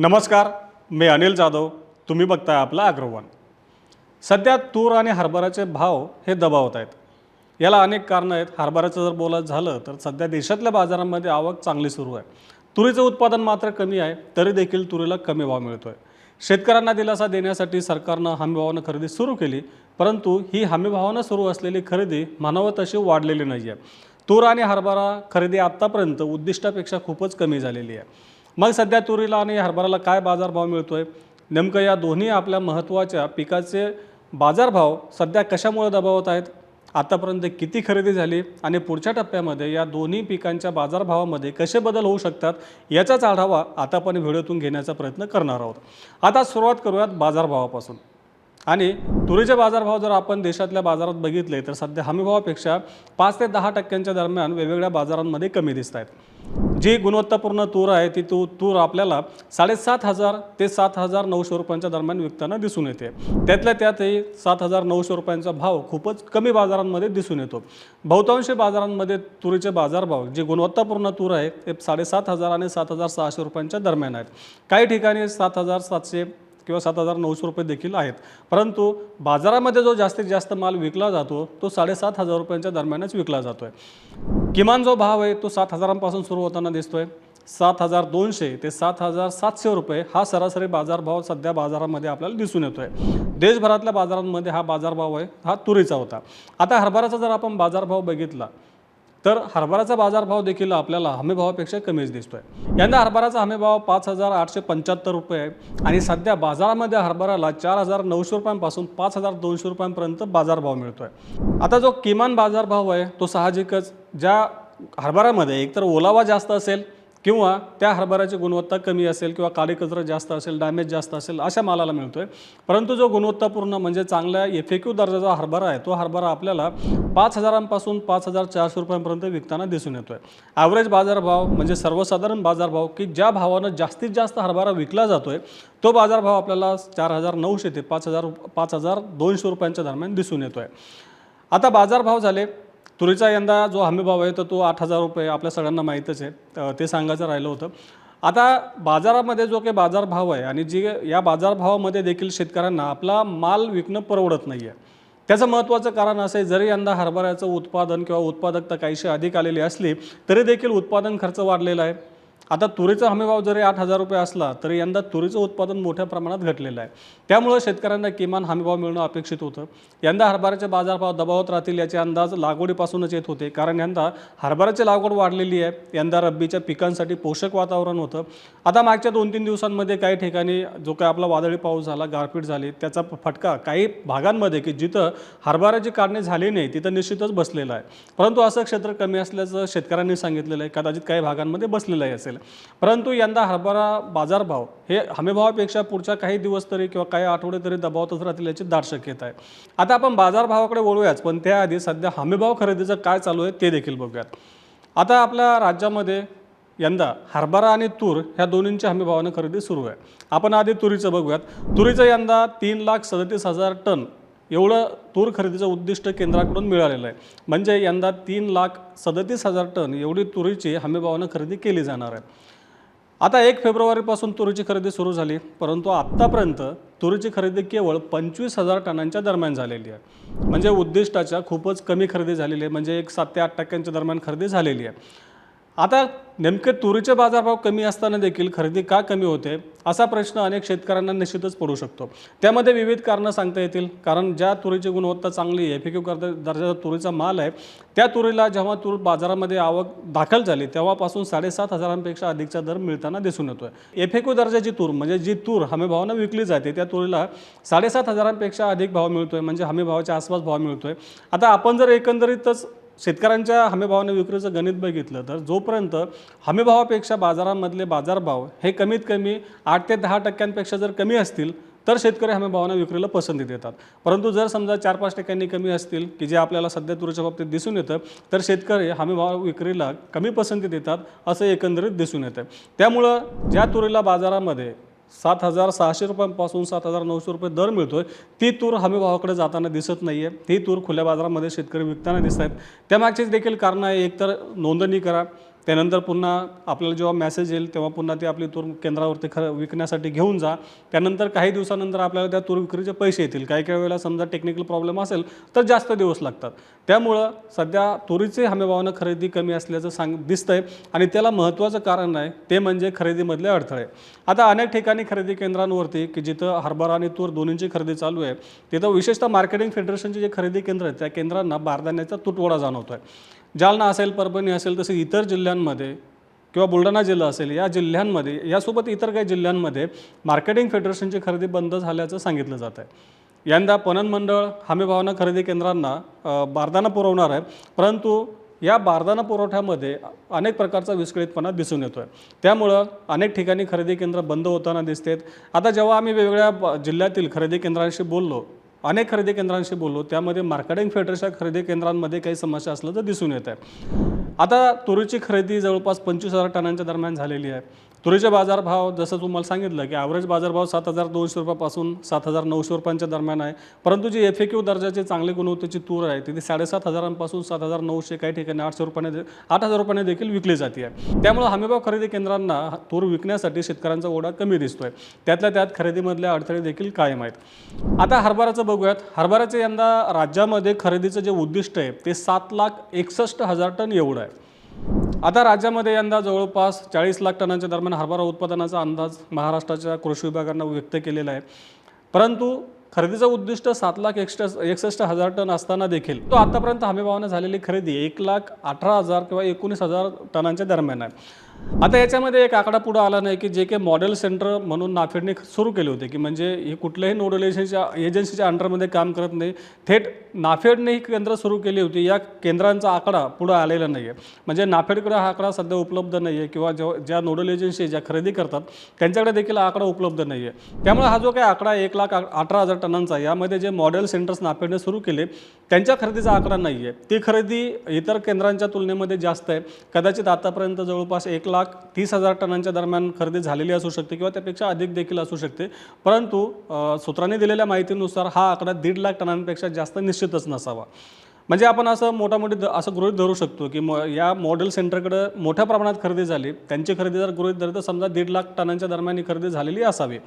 नमस्कार, मी अनिल जाधव. तुम्ही बघताय आपला अग्रवन. सध्या तूर आणि हरभऱ्याचे भाव हे दबावत आहेत. याला अनेक कारणं आहेत. हरभऱ्याचं जर बोलायचं झालं तर सध्या देशातल्या बाजारांमध्ये आवक चांगली सुरू आहे. तुरीचं उत्पादन मात्र कमी आहे, तरी देखील तुरीला कमी भाव मिळतोय. शेतकऱ्यांना दिलासा देण्यासाठी सरकारनं हमीभावानं खरेदी सुरू केली, परंतु ही हमीभावानं सुरू असलेली खरेदी म्हणावं तशी वाढलेली नाही आहे. तूर आणि हरभरा खरेदी आत्तापर्यंत उद्दिष्टापेक्षा खूपच कमी झालेली आहे. मग सध्या तुरीला आणि हरभऱ्याला काय बाजारभाव मिळतोय, नेमकं या दोन्ही आपल्या महत्त्वाच्या पिकाचे बाजारभाव सध्या कशामुळे दबावत आहेत, आतापर्यंत किती खरेदी झाली आणि पुढच्या टप्प्यामध्ये या दोन्ही पिकांच्या बाजारभावामध्ये कसे बदल होऊ शकतात, याचाच आढावा आता आपण व्हिडिओतून घेण्याचा प्रयत्न करणार आहोत. आता सुरुवात करूयात बाजारभावापासून. आणि तुरीचे बाजारभाव जर आपण देशातल्या बाजारात बघितले तर सध्या हमीभावापेक्षा 5 ते 10% दरम्यान वेगवेगळ्या बाजारांमध्ये कमी दिसत आहेत. जी गुणवत्तापूर्ण तूर आहे ती तूर आपल्याला 7,500 ते 7,900 रुपयांच्या दरम्यान विकताना दिसून येते. त्यातल्या त्यातही 7,900 रुपयांचा भाव खूपच कमी बाजारांमध्ये दिसून येतो. बहुतांश बाजारांमध्ये तुरीचे बाजारभाव जे गुणवत्तापूर्ण तूर आहे ते 7,500 आणि 7,600 रुपयांच्या दरम्यान आहेत. काही ठिकाणी 7,700 किंवा 7,900 रुपये देखील आहेत. परंतु बाजारामध्ये जो जास्तीत जास्त माल विकला जातो तो 7,500 रुपयांच्या दरम्यानच विकला जातो आहे. किमान जो भाव आहे तो 7,000पासून सुरू होताना दिसतोय. 7,200 ते 7,700 रुपये हा सरासरी बाजारभाव सध्या बाजारामध्ये आपल्याला दिसून येतोय. देशभरातल्या बाजारांमध्ये हा बाजारभाव आहे हा तुरीचा होता. आता हरभऱ्याचा जर आपण बाजारभाव बघितला तर हरभऱ्याचा बाजारभाव देखील आपल्याला हमीभावापेक्षा कमीच दिसतोय. यंदा हरभऱ्याचा हमीभाव 5,875 रुपये आहे आणि सध्या बाजारामध्ये हरभऱ्याला 4,900 रुपयांपासून 5,200 रुपयांपर्यंत बाजारभाव मिळतोय. आता जो किमान बाजारभाव आहे तो साहजिकच ज्या हरभऱ्यामध्ये एकतर ओलावा जास्त असेल किंवा त्या हरभऱ्याची गुणवत्ता कमी असेल किंवा काळी कचरा जास्त असेल, डॅमेज जास्त असेल अशा मालाला मिळतोय. परंतु जो गुणवत्तापूर्ण म्हणजे चांगल्या FAQ दर्जाचा हरभरा आहे तो हरभरा आपल्याला 5,000पासून 5,400 रुपयांपर्यंत विकताना दिसून येतोय. ॲव्हरेज बाजारभाव म्हणजे सर्वसाधारण बाजारभाव की ज्या भावानं जास्तीत जास्त हरभरा विकला जातोय तो बाजारभाव आपल्याला 4,900 ते 5,200 रुपयांच्या दरम्यान दिसून येतोय. आता बाजारभाव झाले. तुरीचा यंदा जो हमीभाव आहे तर तो 8,000 रुपये आपल्या सगळ्यांना माहीतच आहे, ते सांगायचं राहिलं होतं. आता बाजारामध्ये जो काही बाजारभाव आहे आणि जी या बाजारभावामध्ये देखील शेतकऱ्यांना आपला माल विकणं परवडत नाही आहे. त्याचं महत्त्वाचं कारण असं आहे, जरी यंदा हरभऱ्याचं उत्पादन किंवा उत्पादकता काहीशी अधिक आलेली असली तरी देखील उत्पादन खर्च वाढलेला आहे. आता तुरीचा हमीभाव जरी 8,000 रुपये असला तरी यंदा तुरीचं उत्पादन मोठ्या प्रमाणात घटलेलं आहे. त्यामुळे शेतकऱ्यांना किमान हमीभाव मिळणं अपेक्षित होतं. यंदा हरभऱ्याचे बाजारभाव दबावत राहतील याचे अंदाज लागवडीपासूनच येत होते, कारण यंदा हरभऱ्याची लागवड वाढलेली आहे. यंदा रब्बीच्या पिकांसाठी पोषक वातावरण होतं. आता मागच्या 2-3 दिवसांमध्ये काही ठिकाणी जो काही आपला वादळी पाऊस झाला, गारपीट झाली, त्याचा फटका काही भागांमध्ये की जिथं हरभऱ्याची काढणी झाली नाही तिथं निश्चितच बसलेला आहे. परंतु असं क्षेत्र कमी असल्याचं शेतकऱ्यांनी सांगितलेलं आहे. कदाचित काही भागांमध्ये बसलेलं असेल. परंतु यंदा हरभरा बाजारभाव हे हमीभावापेक्षा पुढच्या काही दिवस तरी किंवा काही आठवडे तरी दबावतच राहतील याची दाट शक्यता आहे. आता आपण बाजारभावाकडे वळूयाच, पण त्याआधी सध्या हमीभाव खरेदीचं काय चालू आहे ते देखील बघूयात. आता आपल्या राज्यामध्ये यंदा हरभरा आणि तूर ह्या दोन्हींच्या हमीभावानं खरेदी सुरू आहे. आपण आधी तुरीचं बघूयात. तुरीचं यंदा 3,37,000 टन एवढं तूर खरेदीचं उद्दिष्ट केंद्राकडून मिळालेलं आहे. म्हणजे यंदा 3,37,000 टन एवढी तुरीची हमीभावानं खरेदी केली जाणार आहे. आता 1 फेब्रुवारीपासून तुरीची खरेदी सुरू झाली, परंतु आत्तापर्यंत तुरीची खरेदी केवळ 25,000 टनांच्या दरम्यान झालेली आहे. म्हणजे उद्दिष्टाच्या खूपच कमी खरेदी झालेली आहे. म्हणजे 7 ते 8% दरम्यान खरेदी झालेली आहे. आता नेमके तुरीचे बाजारभाव कमी असताना देखील खरेदी का कमी होते असा प्रश्न अनेक शेतकऱ्यांना निश्चितच पडू शकतो. त्यामध्ये विविध कारणं सांगता येतील. कारण ज्या तुरीची गुणवत्ता चांगली FAQ दर्जाचा तुरीचा माल आहे त्या तुरीला जेव्हा तूर बाजारामध्ये आवक दाखल झाली तेव्हापासून 7,500पेक्षा अधिकचा दर मिळताना दिसून येतोय. FAQ दर्जाची तूर म्हणजे जी तूर हमीभावानं विकली जाते त्या तुरीला 7,500पेक्षा अधिक भाव मिळतोय, म्हणजे हमीभावाच्या आसपास भाव मिळतोय. आता आपण जर एकंदरीतच शेतकऱ्यांच्या हमीभावाने विक्रीचं गणित बघितलं तर जोपर्यंत हमीभावापेक्षा बाजारामधले बाजारभाव हे कमीत कमी 8 ते 10% जर कमी असतील तर शेतकरी हमीभावाने विक्रीला पसंती देतात. परंतु जर समजा 4-5% कमी असतील की जे आपल्याला सध्या तुरीच्या बाबतीत दिसून येतं तर शेतकरी हमीभाव विक्रीला कमी पसंती देतात असं एकंदरीत दिसून येतं. त्यामुळं ज्या तुरीला बाजारामध्ये 7,600 रुपयांपासून 7,900 रुपये दर मिळतोय ती तूर हमीभावाकडे जाताना दिसत नाही आहे. ती तूर खुल्या बाजारामध्ये शेतकरी विकताना दिसत आहेत. त्यामागचीच देखील कारणं आहे. एकतर नोंदणी करा, त्यानंतर पुन्हा आपल्याला जेव्हा मेसेज येईल तेव्हा पुन्हा ती आपली तूर केंद्रावरती विकण्यासाठी घेऊन जा. त्यानंतर काही दिवसानंतर आपल्याला त्या तूर विक्रीचे पैसे येतील. काही काही वेळेला समजा टेक्निकल प्रॉब्लेम असेल तर जास्त दिवस लागतात. त्यामुळं सध्या तुरीचे हमीभावानं खरेदी कमी असल्याचं दिसतंय आणि त्याला महत्त्वाचं कारण आहे ते म्हणजे खरेदीमधले अडथळे. आता अनेक ठिकाणी खरेदी केंद्रांवरती की जिथं हरभरा आणि तूर दोन्हींची खरेदी चालू आहे तिथं विशेषतः मार्केटिंग फेडरेशनचे जे खरेदी केंद्र आहेत त्या केंद्रांना बारदाण्याचा तुटवडा जाणवतो आहे. जालना असेल, परभणी असेल, तसे इतर जिल्ह्यांमध्ये किंवा बुलढाणा जिल्हा असेल या जिल्ह्यांमध्ये यासोबत इतर काही जिल्ह्यांमध्ये मार्केटिंग फेडरेशनची खरेदी बंद झाल्याचं सांगितलं जात आहे. यंदा पणन मंडळ हमीभावानं खरेदी केंद्रांना बारदाना पुरवणार आहे, परंतु या बारदाना पुरवठ्यामध्ये अनेक प्रकारचा विस्कळीतपणा दिसून येतो आहे. त्यामुळं अनेक ठिकाणी खरेदी केंद्र बंद होताना दिसतात. आता जेव्हा आम्ही वेगवेगळ्या जिल्ह्यातील खरेदी केंद्रांशी बोललो, अनेक खरेदी केंद्रांशी बोललो, त्यामध्ये मार्केटिंग फेडरेशन खरेदी केंद्रांमध्ये काही समस्या असल्याचं दिसून येत आहे. आता तुरीची खरेदी जवळपास 25,000 टनांच्या दरम्यान झालेली आहे. तुरीचे बाजारभाव जसं तुम्हाला सांगितलं की ॲव्हरेज बाजारभाव 7,200 रुपयापासून 7,900 रुपयांच्या दरम्यान आहे, परंतु जी FAQ दर्जाची चांगली गुणवत्तेची तूर आहे ती 7,500 7,900 काही ठिकाणी 8,000 रुपयाने देखील विकली जाते आहे. त्यामुळे हमीभाव खरेदी केंद्रांना तूर विकण्यासाठी शेतकऱ्यांचा ओढा कमी दिसतोय. त्यातल्या त्यात खरेदीमधले अडथळे देखील कायम आहेत. आता हरभराचं बघूयात. हरभऱ्याचे यंदा राज्यामध्ये खरेदीचं जे उद्दिष्ट आहे ते 7,61,000 टन एवढं आहे. आता राज्यामध्ये यंदा जवळपास 40 लाख टनांच्या दरम्यान हरभरा उत्पादनाचा अंदाज महाराष्ट्राच्या कृषी विभागानं व्यक्त केलेला आहे, परंतु खरेदीचं उद्दिष्ट 7,61,000 टन असताना देखील तो आतापर्यंत हमीभावानं झालेली खरेदी 1,18,000 किंवा 19,000 टनांच्या दरम्यान आहे. आता याच्यामध्ये एक आकडा पुढे आला नाही की जे काही मॉडेल सेंटर म्हणून नाफेडने सुरू केले होते की म्हणजे हे कुठल्याही नोडल एजन्सीच्या अंडरमध्ये काम करत नाही, थेट नाफेडने ही केंद्र सुरू केली होती. या केंद्रांचा आकडा पुढे आलेला नाही आहे, म्हणजे नाफेडकडे हा आकडा सध्या उपलब्ध नाही आहे किंवा ज्या नोडल एजन्सी ज्या खरेदी करतात त्यांच्याकडे देखील हा आकडा उपलब्ध नाही आहे. त्यामुळे हा जो काही आकडा 1,18,000 टनांचा यामध्ये जे मॉडेल सेंटर्स नाफेडने सुरू केले त्यांच्या खरेदीचा आकडा नाही आहे. ती खरेदी इतर केंद्रांच्या तुलनेमध्ये जास्त आहे. कदाचित आतापर्यंत जवळपास 1,30,000 टनांच्या दरम्यान खरेदी झालेली असू शकते किंवा त्यापेक्षा अधिक देखील असू शकते, परंतु सूत्रांनी दिलेल्या माहितीनुसार हा आकडा 1.5 लाख टनांपेक्षा जास्त निश्चितच नसावा. म्हणजे आपण असं मोठामोठी असं गृहीत धरू शकतो की या मॉडेल सेंटरकडे मोठ्या प्रमाणात खरेदी झाली, त्यांची खरेदी जर गृहीत धरली तर समजा 1.5 लाख टनांच्या दरम्यान ही खरेदी झालेली असावी,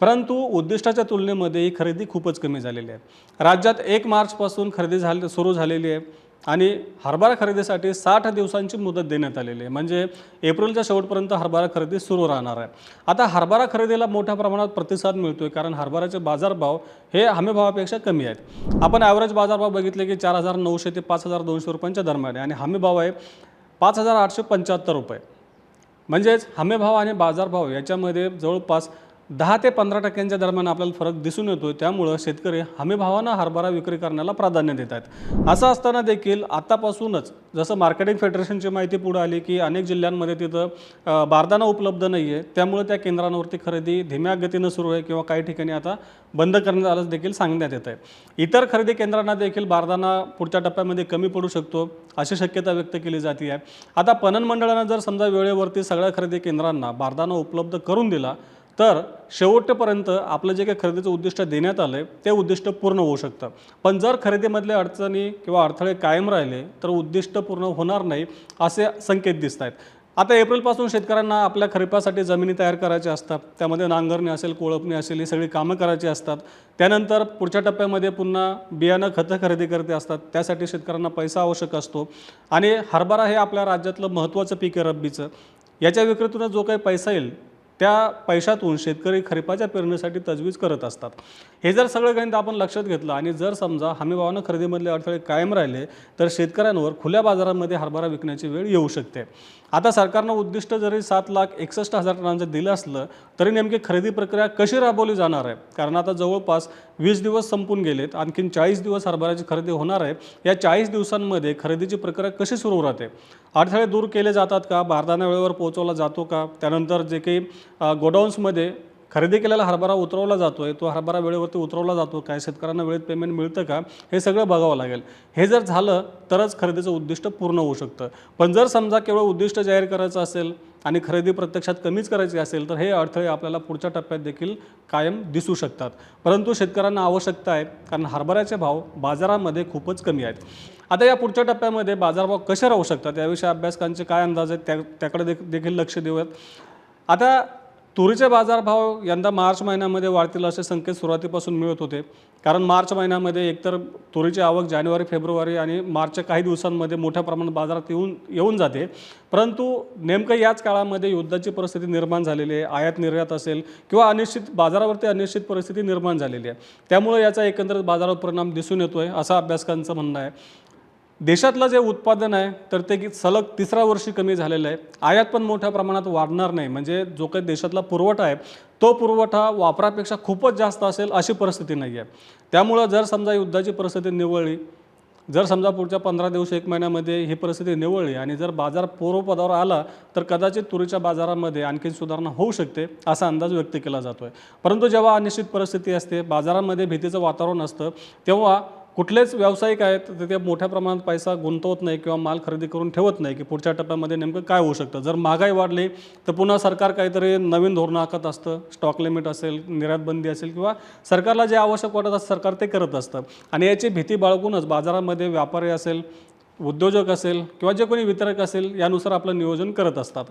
परंतु उद्दिष्टाच्या तुलनेमध्ये ही खरेदी खूपच कमी झालेली आहे. राज्यात 1 मार्चपासून खरेदी सुरू झालेली आहे आणि हरभरा खरेदीसाठी 60 दिवसांची मुदत देण्यात आलेली आहे, म्हणजे एप्रिलच्या शेवटपर्यंत हरभरा खरेदी सुरू राहणार आहे. आता हरभरा खरेदीला मोठ्या प्रमाणात प्रतिसाद मिळतोय कारण हरभऱ्याचे बाजारभाव हे हमीभावापेक्षा कमी आहेत. आपण ॲव्हरेज बाजारभाव बघितले की 4,900 ते 5,200 रुपयांच्या दरम्यान आहे आणि हमीभाव आहे 5,875 रुपये. म्हणजेच हमीभाव आणि बाजारभाव याच्यामध्ये जवळपास 10 ते 15% दरम्यान आपल्याला फरक दिसून येतो. त्यामुळं शेतकरी हमीभावानं हरभरा विक्री करण्याला प्राधान्य देत आहेत. असं असताना देखील आतापासूनच जसं मार्केटिंग फेडरेशनची माहिती पुढे आली की अनेक जिल्ह्यांमध्ये तिथं बारदाना उपलब्ध नाही आहे, त्यामुळे त्या केंद्रांवरती खरेदी धीम्या गतीनं सुरू आहे किंवा काही ठिकाणी आता बंद करण्यात आलं देखील सांगण्यात येत आहे. इतर खरेदी केंद्रांना देखील बारदाना पुढच्या टप्प्यामध्ये कमी पडू शकतो अशी शक्यता व्यक्त केली जाते आहे. आता पणन मंडळानं जर समजा वेळेवरती सगळ्या खरेदी केंद्रांना बारदाना उपलब्ध करून दिला तर शेवटपर्यंत आपलं जे काही खरेदीचं उद्दिष्ट देण्यात आलं आहे ते उद्दिष्ट पूर्ण होऊ शकतं. पण जर खरेदीमधले अडचणी किंवा अडथळे कायम राहिले तर उद्दिष्ट पूर्ण होणार नाही असे संकेत दिसत आहेत. आता एप्रिलपासून शेतकऱ्यांना आपल्या खरीपासाठी जमिनी तयार करायच्या असतात, त्यामध्ये नांगरणी असेल, कोळपणी असेल, ही सगळी कामं करायची असतात. त्यानंतर पुढच्या टप्प्यामध्ये पुन्हा बियाणं खतं खरेदी करते असतात, त्यासाठी शेतकऱ्यांना पैसा आवश्यक असतो आणि हरभरा हे आपल्या राज्यातलं महत्त्वाचं पीक आहे रब्बीचं. याच्या विक्रीतून जो काही पैसा येईल त्या पैशातून शेतकरी खरीपाच्या पेरणीसाठी तजवीज करत असतात. हे जर सगळं गणित आपण लक्षात घेतलं आणि जर समजा हमीभावानं खरेदीमधले अडथळे कायम राहिले तर शेतकऱ्यांवर खुल्या बाजारामध्ये हरभरा विकण्याची वेळ येऊ शकते. आता सरकारनं उद्दिष्ट जरी 7,61,000 टनांचं दिलं असलं तरी नेमकी खरेदी प्रक्रिया कशी राबवली जाणार आहे, कारण आता जवळपास 20 दिवस संपून गेलेत, आणखीन 40 दिवस हरभऱ्याची खरेदी होणार आहे. या 40 दिवसांमध्ये खरेदीची प्रक्रिया कशी सुरू राहते, अडथळे दूर केले जातात का, बारदाना वेळेवर पोहोचवला जातो का, त्यानंतर जे काही गोडाऊन्समध्ये खरेदी केलेला हरभरा उतरवला जातोय, तो हरभरा वेळेवरती उतरवला जातो काय, शेतकऱ्यांना वेळेत पेमेंट मिळतं का, हे सगळं बघावं लागेल. हे जर झालं तरच खरेदीचं उद्दिष्ट पूर्ण होऊ शकतं. पण जर समजा केवळ उद्दिष्ट जाहीर करायचं असेल आणि खरेदी प्रत्यक्षात कमीच करायची असेल तर हे अडथळे आपल्याला पुढच्या टप्प्यात देखील कायम दिसू शकतात. परंतु शेतकऱ्यांना आवश्यकता आहे, कारण हरभऱ्याचे भाव बाजारामध्ये खूपच कमी आहेत. आता या पुढच्या टप्प्यामध्ये बाजारभाव कसे राहू शकतात याविषयी अभ्यासकांचे काय अंदाज आहेत त्याकडे देखील लक्ष देऊयात. आता तुरीचे बाजारभाव यंदा मार्च महिन्यामध्ये वाढतील असे संकेत सुरुवातीपासून मिळत होते, कारण मार्च महिन्यामध्ये एकतर तुरीची आवक जानेवारी, फेब्रुवारी आणि मार्चच्या काही दिवसांमध्ये मोठ्या प्रमाणात बाजारात येऊन जाते. परंतु नेमकं याच काळामध्ये युद्धाची परिस्थिती निर्माण झालेली आहे, आयात निर्यात असेल किंवा अनिश्चित बाजारावरती अनिश्चित परिस्थिती निर्माण झालेली आहे. त्यामुळे याचा एकंदरीत बाजारावर परिणाम दिसून येतोय असं अभ्यासकांचं म्हणणं आहे. देशातलं जे उत्पादन आहे तर ते सलग तिसऱ्या वर्षी कमी झालेलं आहे. आयात पण मोठ्या प्रमाणात वाढणार नाही, म्हणजे जो काही देशातला पुरवठा आहे तो पुरवठा वापरापेक्षा खूपच जास्त असेल अशी परिस्थिती नाही आहे. त्यामुळं जर समजा युद्धाची परिस्थिती निवळली, जर समजा पुढच्या 15 दिवस 1 महिन्यामध्ये ही परिस्थिती निवळली आणि जर बाजार पूर्वपदावर आला तर कदाचित तुरीच्या बाजारामध्ये आणखी सुधारणा होऊ शकते असा अंदाज व्यक्त केला जातो आहे. परंतु जेव्हा अनिश्चित परिस्थिती असते, बाजारामध्ये भीतीचं वातावरण असतं, तेव्हा कुठलेच व्यावसायिक आहेत तर ते मोठ्या प्रमाणात पैसा गुंतवत नाही किंवा माल खरेदी करून ठेवत नाही की पुढच्या टप्प्यामध्ये नेमकं काय होऊ शकतं. जर महागाई वाढली तर पुन्हा सरकार काहीतरी नवीन धोरणं आखत असतं, स्टॉक लिमिट असेल, निर्यात बंदी असेल किंवा सरकारला जे आवश्यक वाटत असतं सरकार ते करत असतं. आणि याची भीती बाळगूनच बाजारामध्ये व्यापारी असेल, उद्योजक असेल किंवा जे कोणी वितरक असेल यानुसार आपलं नियोजन करत असतात.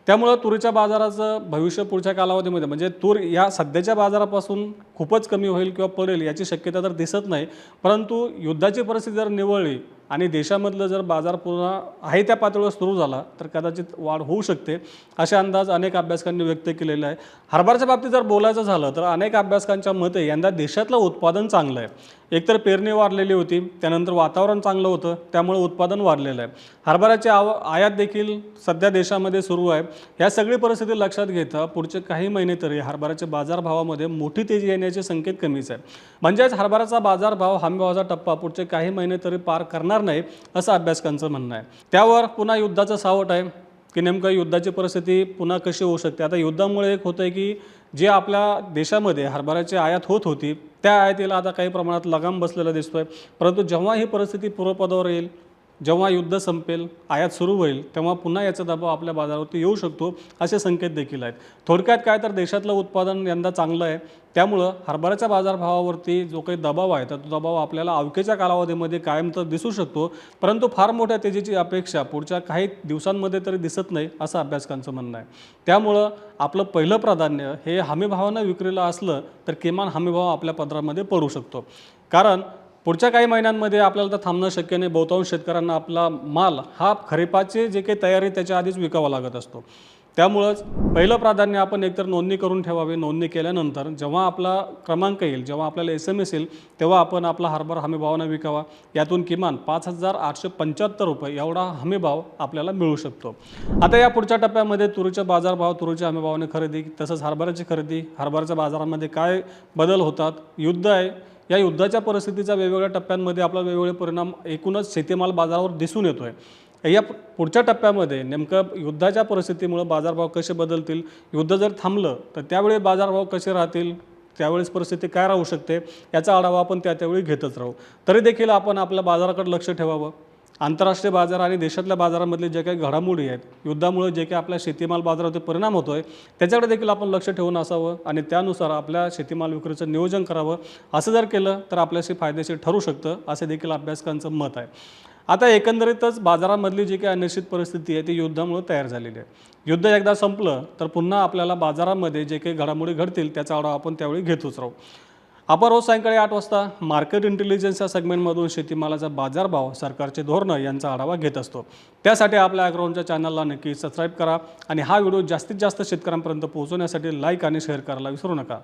त्यामुळं तुरीच्या बाजाराचं भविष्य पुढच्या कालावधीमध्ये म्हणजे तूर या सध्याच्या बाजारापासून खूपच कमी होईल किंवा पडेल याची शक्यता तर दिसत नाही. परंतु युद्धाची परिस्थिती जर निवळली आणि देशामधलं जर बाजार पुन्हा आहे त्या पातळीवर सुरू झाला तर कदाचित वाढ होऊ शकते असे अंदाज अनेक अभ्यासकांनी व्यक्त केलेले आहे. हरभऱ्याच्या बाबतीत जर बोलायचं झालं तर अनेक अभ्यासकांच्या मते यंदा देशातलं उत्पादन चांगलं आहे. एकतर पेरणी वाढलेली होती, त्यानंतर वातावरण चांगलं होतं, त्यामुळे उत्पादन वाढलेलं आहे. हरभऱ्याची आयात देखील सध्या देशामध्ये सुरू आहे. या सगळी परिस्थिती लक्षात घेता पुढचे काही महिने तरी हरभऱ्याच्या बाजारभावामध्ये मोठी तेजी येण्याचे संकेत कमीच आहे. म्हणजेच हरभऱ्याचा बाजारभाव हमीभावाचा टप्पा पुढचे काही महिने तरी पार करणार नाही असं अभ्यासकांचं म्हणणं आहे. त्यावर पुन्हा युद्धाचं सावट आहे की नेमकं युद्धाची परिस्थिती पुन्हा कशी होऊ शकते. आता युद्धामुळे एक होतं आहे की जे आपल्या देशामध्ये हरभऱ्याची आयात होत होती त्या आयातीला आता काही प्रमाणात लगाम बसलेला दिसतोय. परंतु जेव्हा ही परिस्थिती पूर्वपदावर येईल, जेव्हा युद्ध संपेल, आयात सुरू होईल, तेव्हा पुन्हा याचा दबाव आपल्या बाजारावरती येऊ शकतो असे संकेत देखील आहेत. थोडक्यात काय तर देशातलं उत्पादन यंदा चांगलं आहे, त्यामुळं हरभऱ्याच्या बाजारभावावरती जो काही दबाव आहे तर तो दबाव आपल्याला अवकेच्या कालावधीमध्ये कायम तर दिसू शकतो, परंतु फार मोठ्या तेजीची अपेक्षा पुढच्या काही दिवसांमध्ये तरी दिसत नाही असं अभ्यासकांचं म्हणणं आहे. त्यामुळं आपलं पहिलं प्राधान्य हे हमीभावानं विक्रीला असलं तर किमान हमीभाव आपल्या पदरामध्ये पडू शकतो. कारण पुढच्या काही महिन्यांमध्ये आपल्याला तर थांबणं शक्य नाही. बहुतांश शेतकऱ्यांना आपला माल हा खरीपाची जे काही तयारी त्याच्या आधीच विकावा लागत असतो. त्यामुळंच पहिलं प्राधान्य आपण एकतर नोंदणी करून ठेवावी. नोंदणी केल्यानंतर जेव्हा आपला क्रमांक येईल, जेव्हा आपल्याला SMS येईल, तेव्हा आपण आपला हरभरा हमीभावानं विकावा. यातून किमान 5,875 रुपये एवढा हमीभाव आपल्याला मिळू शकतो. आता या पुढच्या टप्प्यामध्ये तुरीचे बाजारभाव, तुरीच्या हमीभावाने खरेदी, तसंच हरभऱ्याची खरेदी, हरभऱ्याच्या बाजारामध्ये काय बदल होतात, युद्ध आहे, या युद्धाच्या परिस्थितीचा वेगवेगळ्या टप्प्यांमध्ये आपला वेगवेगळे परिणाम एकूणच शेतीमाल बाजारावर दिसून येतो आहे. या पुढच्या टप्प्यामध्ये नेमकं युद्धाच्या परिस्थितीमुळे बाजारभाव कसे बदलतील, युद्ध जर थांबलं तर त्यावेळी बाजारभाव कसे राहतील, त्यावेळेस परिस्थिती काय राहू शकते याचा आढावा आपण त्यावेळी घेतच राहू. तरी देखील आपण आपल्या बाजाराकडे लक्ष ठेवावं. आंतरराष्ट्रीय बाजार आणि देशातल्या बाजारामधले जे काही घडामोडी आहेत, युद्धामुळे जे काही आपल्या शेतीमाल बाजारावरती परिणाम होतो आहे त्याच्याकडे देखील आपण लक्ष ठेवून असावं आणि त्यानुसार आपल्या शेतीमाल विक्रीचं नियोजन करावं. असं जर केलं तर आपल्याशी फायदेशीर ठरू शकतं असे देखील अभ्यासकांचं मत आहे. आता एकंदरीतच बाजारामधली जी काही अनिश्चित परिस्थिती आहे ती युद्धामुळे तयार झालेली आहे. युद्ध एकदा संपलं तर पुन्हा आपल्याला बाजारामध्ये जे काही घडामोडी घडतील त्याचा आढावा आपण त्यावेळी घेतोच राहू. आपण रोज सायंकाळी 8 वाजता मार्केट इंटेलिजन्स या सेगमेंटमधून शेतीमालाचा बाजारभाव, सरकारचे धोरणं यांचा आढावा घेत असतो. त्यासाठी आपल्या ॲग्रोवनच्या चॅनलला नक्की सबस्क्राईब करा आणि हा व्हिडिओ जास्तीत जास्त शेतकऱ्यांपर्यंत पोहोचवण्यासाठी लाईक आणि शेअर करायला विसरू नका.